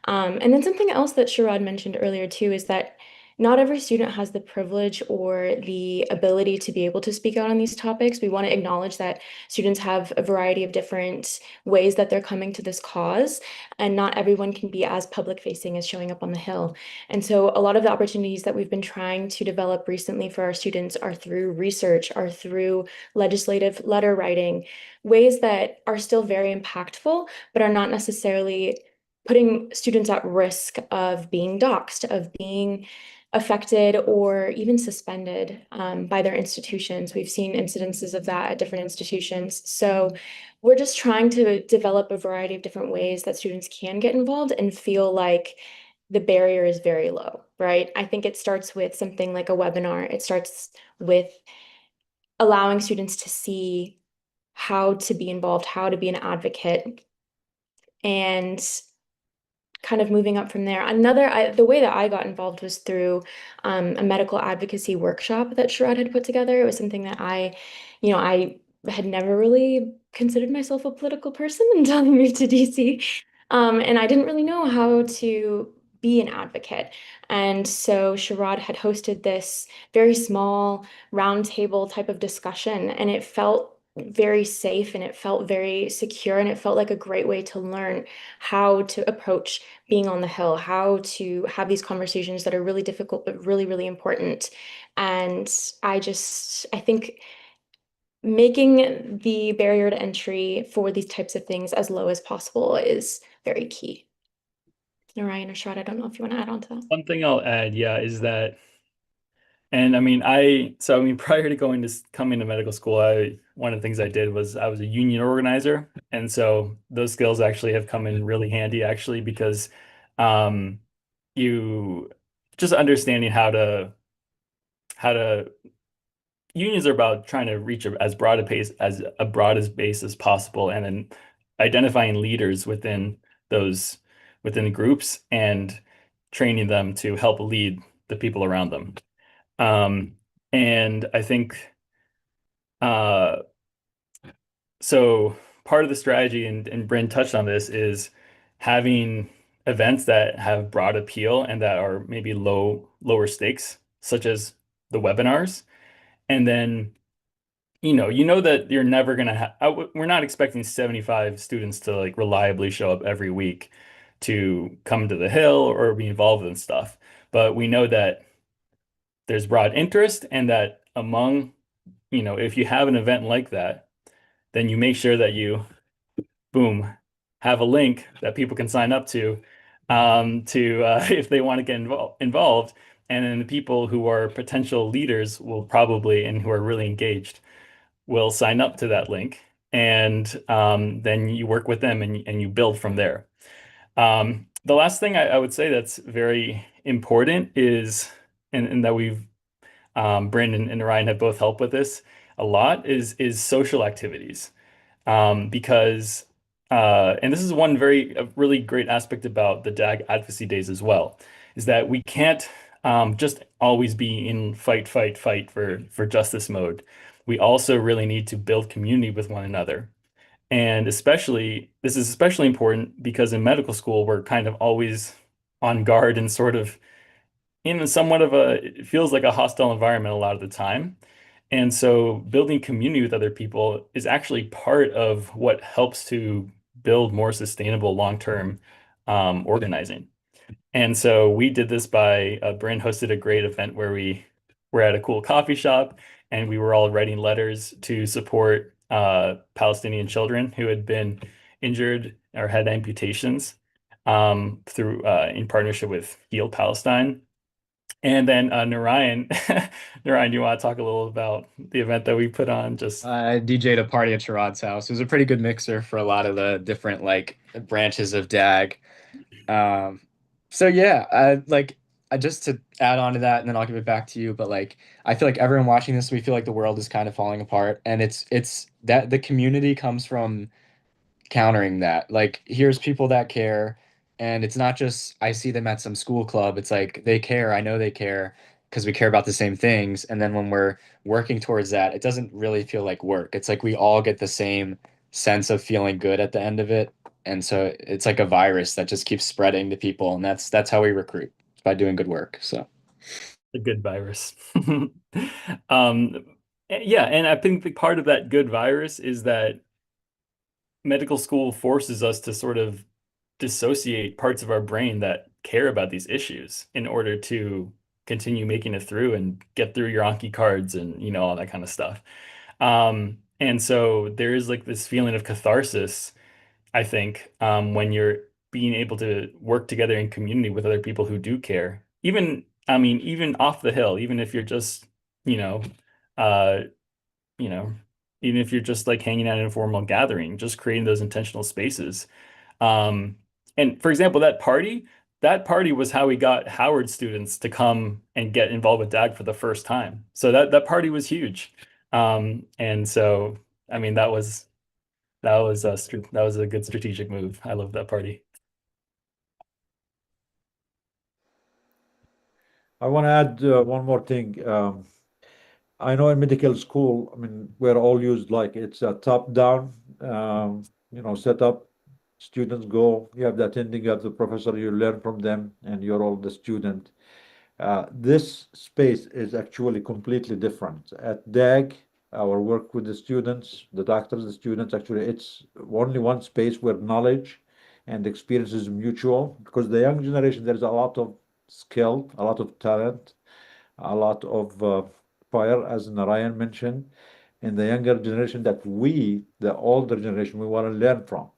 And then something else that Sharad mentioned earlier too is that not every student has the privilege or the ability to be able to speak out on these topics. We want to acknowledge that students have a variety of different ways that they're coming to this cause, and not everyone can be as public facing as showing up on the Hill. And so a lot of the opportunities that we've been trying to develop recently for our students are through research, are through legislative letter writing, ways that are still very impactful, but are not necessarily putting students at risk of being doxxed, of being affected or even suspended by their institutions. We've seen incidences of that at different institutions. So we're just trying to develop a variety of different ways that students can get involved and feel like the barrier is very low, right? I think it starts with something like a webinar. It starts with allowing students to see how to be involved, how to be an advocate, and kind of moving up from there. The way that I got involved was through a medical advocacy workshop that Sharad had put together. It was something that I had never really considered myself a political person until I moved to DC. And I didn't really know how to be an advocate. And so Sharad had hosted this very small roundtable type of discussion, and it felt very safe and it felt very secure, and it felt like a great way to learn how to approach being on the Hill, how to have these conversations that are really difficult but really, really important. And I think making the barrier to entry for these types of things as low as possible is very key. Narayan or Sharad, I don't know if you want to add on to that. One thing I'll add, yeah, is that, and I mean, prior to coming to medical school, one of the things I did was I was a union organizer, and so those skills actually have come in really handy, actually, because you just understanding how to unions are about trying to reach as broad a base as possible, and then identifying leaders within the groups and training them to help lead the people around them. And I think so part of the strategy, and Bryn touched on this, is having events that have broad appeal and that are maybe lower stakes, such as the webinars. And then you know that you're never going to we're not expecting 75 students to like reliably show up every week to come to the Hill or be involved in stuff, but we know that there's broad interest, and that if you have an event like that, then you make sure that you boom have a link that people can sign up to if they want to get involved. And then the people who are potential leaders will probably, and who are really engaged, will sign up to that link, and then you work with them and you build from there. The last thing I would say that's very important is, and that we've Brandon and Ryan have both helped with this a lot, is social activities, because and this is a really great aspect about the DAG advocacy days as well, is that we can't just always be in fight for justice mode. We also really need to build community with one another. And this is especially important because in medical school, we're kind of always on guard and sort of in somewhat of it feels like a hostile environment a lot of the time. And so building community with other people is actually part of what helps to build more sustainable long-term organizing. And so we did this by Bryn hosted a great event where we were at a cool coffee shop and we were all writing letters to support Palestinian children who had been injured or had amputations through in partnership with Heal Palestine. And then Narayan, Narayan, you want to talk a little about the event that we put on? Just I DJ'd a party at Sherrod's house. It was a pretty good mixer for a lot of the different like branches of DAG. So yeah, I just to add on to that, and then I'll give it back to you. But like, I feel like everyone watching this, we feel like the world is kind of falling apart, and it's that the community comes from countering that. Like, here's people that care, and it's not just I see them at some school club. It's like they care. I know they care because we care about the same things. And then when we're working towards that, it doesn't really feel like work. It's like we all get the same sense of feeling good at the end of it. And so it's like a virus that just keeps spreading to people, and that's how we recruit, by doing good work. So a good virus. Yeah, and I think the part of that good virus is that medical school forces us to sort of dissociate parts of our brain that care about these issues in order to continue making it through and get through your Anki cards and all that kind of stuff. And so there is like this feeling of catharsis, I think, when you're being able to work together in community with other people who do care. Even, I mean, even off the hill, even if you're just, uh, you know, even if you're just like hanging out in a formal gathering, just creating those intentional spaces. And for example, that party was how we got Howard students to come and get involved with DAG for the first time. So that party was huge. And so, I mean, that was a good strategic move. I love that party. I want to add one more thing. I know in medical school, I mean, we're all used like it's a top-down, setup. Students go, you have the attending, you have the professor, you learn from them, and you're all the student. This space is actually completely different. At DAG, our work with the students, the doctors, the students, actually, it's only one space where knowledge and experience is mutual, because the young generation, there's a lot of skill, a lot of talent, a lot of fire, as Narayan mentioned, in the younger generation that we, the older generation, we want to learn from.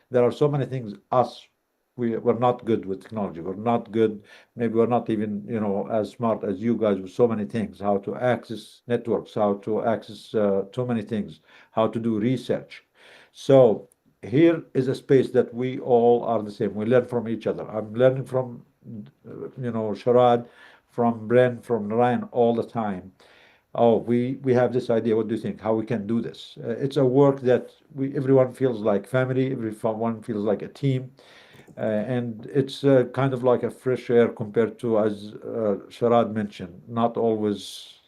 There are so many things we're not good with technology. We're not good. Maybe we're not even, as smart as you guys with so many things, how to access networks, how to access so many things, how to do research. So here is a space that we all are the same. We learn from each other. I'm learning from, Sharad, from Bren, from Narayan all the time. Oh, we have this idea. What do you think? How we can do this? It's a work that everyone feels like family. Everyone feels like a team, and it's kind of like a fresh air compared to, as Sharad mentioned, not always,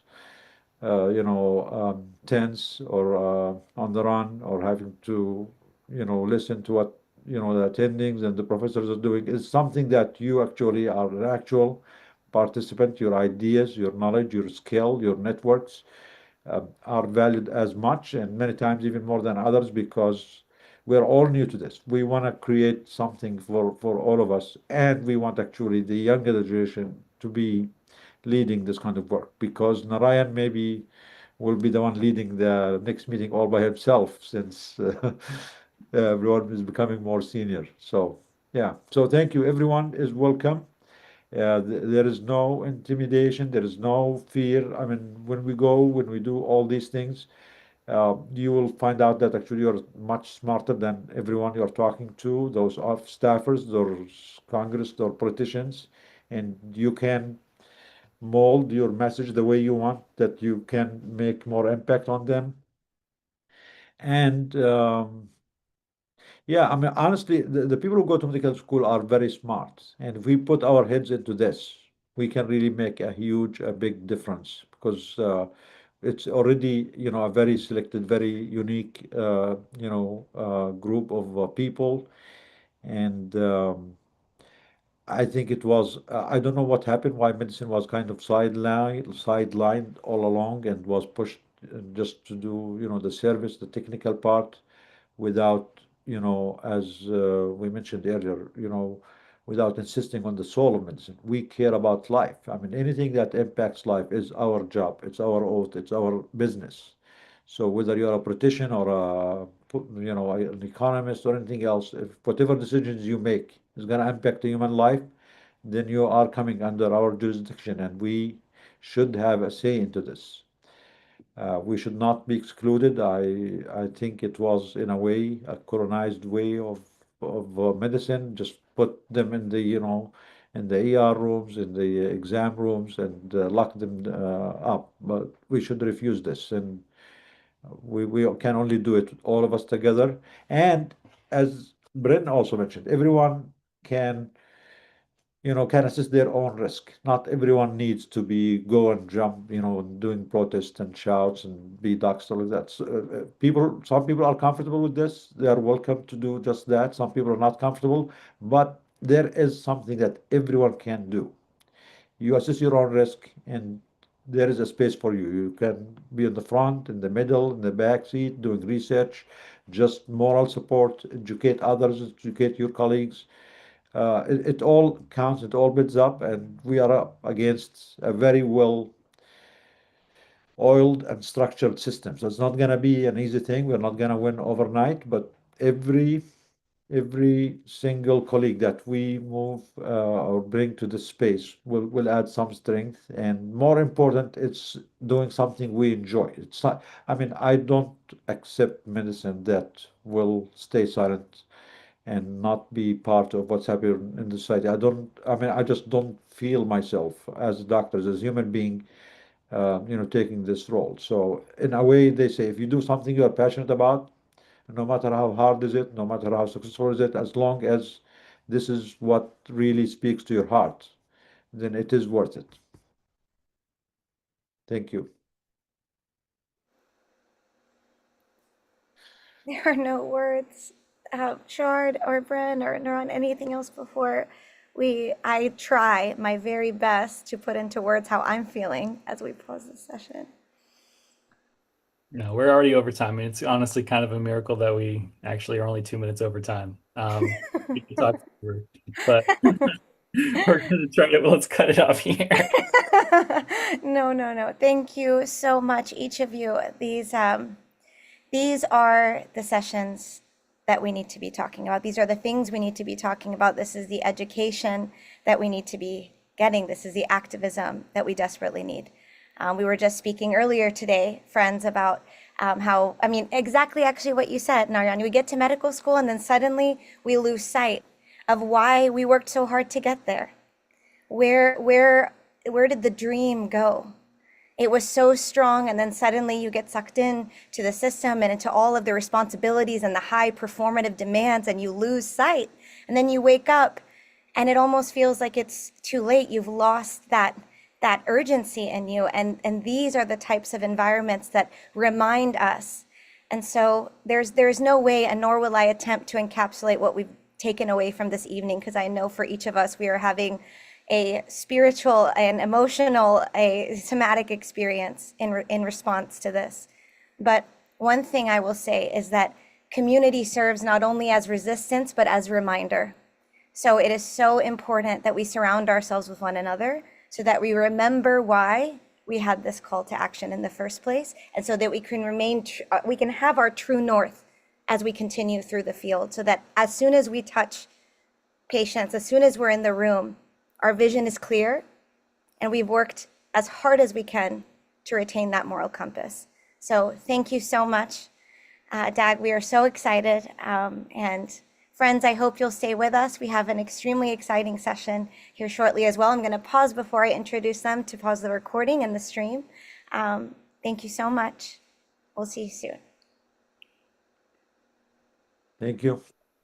tense or on the run or having to, listen to what the attendings and the professors are doing. Is something that you actually are an actual participant. Your ideas, your knowledge, your skill, your networks are valued as much and many times even more than others, because we're all new to this. We want to create something for all of us, and we want actually the younger generation to be leading this kind of work, because Narayan maybe will be the one leading the next meeting all by himself, since everyone is becoming more senior. So yeah, so thank you. Everyone is welcome. There is no intimidation, there is no fear. I mean, when we do all these things, you will find out that actually you're much smarter than everyone you're talking to, those staffers, those Congress, those politicians, and you can mold your message the way you want, that you can make more impact on them. And yeah, I mean, honestly, the people who go to medical school are very smart. And if we put our heads into this, we can really make a big difference, because it's already, a very selected, very unique, group of people. And I think it was, I don't know what happened, why medicine was kind of sidelined all along and was pushed just to do, the service, the technical part, without, as we mentioned earlier, without insisting on the soul of medicine. We care about life. I mean, anything that impacts life is our job, it's our oath, it's our business. So whether you're a politician or an economist or anything else, if whatever decisions you make is going to impact the human life, then you are coming under our jurisdiction, and we should have a say into this. We should not be excluded. I think it was, in a way, a colonized way of medicine. Just put them in the, in the ER rooms, in the exam rooms, and lock them up. But we should refuse this, and we can only do it all of us together. And as Bryn also mentioned, everyone can can assist their own risk. Not everyone needs to go and jump, doing protests and shouts and be doxxed, all of that. So, some people are comfortable with this. They are welcome to do just that. Some people are not comfortable, but there is something that everyone can do. You assess your own risk, and there is a space for you. You can be in the front, in the middle, in the back seat, doing research, just moral support, educate others, educate your colleagues. It all counts, it all builds up, and we are up against a very well oiled and structured system. So it's not going to be an easy thing. We're not going to win overnight, but every single colleague that we move or bring to this space will add some strength. And more important, it's doing something we enjoy. It's not, I mean, I don't accept medicine that will stay silent and not be part of what's happening in the society. I just don't feel myself as a doctor, as a human being, taking this role. So in a way, they say, if you do something you're passionate about, no matter how hard is it, no matter how successful is it, as long as this is what really speaks to your heart, then it is worth it. Thank you. There are no words, Shard or Bren or Nuran, anything else before I try my very best to put into words how I'm feeling as we close this session. No, we're already over time. I mean, it's honestly kind of a miracle that we actually are only 2 minutes over time. We could talk forever, but we're gonna try to, let's cut it off here. No. Thank you so much, each of you. These are the sessions that we need to be talking about. These are the things we need to be talking about. This is the education that we need to be getting. This is the activism that we desperately need. We were just speaking earlier today, friends, about how, I mean, exactly actually what you said, Naryan. We get to medical school and then suddenly we lose sight of why we worked so hard to get there. Where did the dream go? It was so strong, and then suddenly you get sucked in to the system and into all of the responsibilities and the high performative demands, and you lose sight. And then you wake up and it almost feels like it's too late. You've lost that urgency in you. And these are the types of environments that remind us. And so there's no way, and nor will I attempt to encapsulate what we've taken away from this evening, because I know for each of us, we are having a spiritual and emotional, a somatic experience in response to this. But one thing I will say is that community serves not only as resistance, but as reminder. So it is so important that we surround ourselves with one another so that we remember why we had this call to action in the first place, and so that we can we can have our true north as we continue through the field, so that as soon as we touch patients, as soon as we're in the room, our vision is clear, and we've worked as hard as we can to retain that moral compass. So thank you so much, Dag. We are so excited. And friends, I hope you'll stay with us. We have an extremely exciting session here shortly as well. I'm going to pause before I introduce them to pause the recording and the stream. Thank you so much. We'll see you soon. Thank you.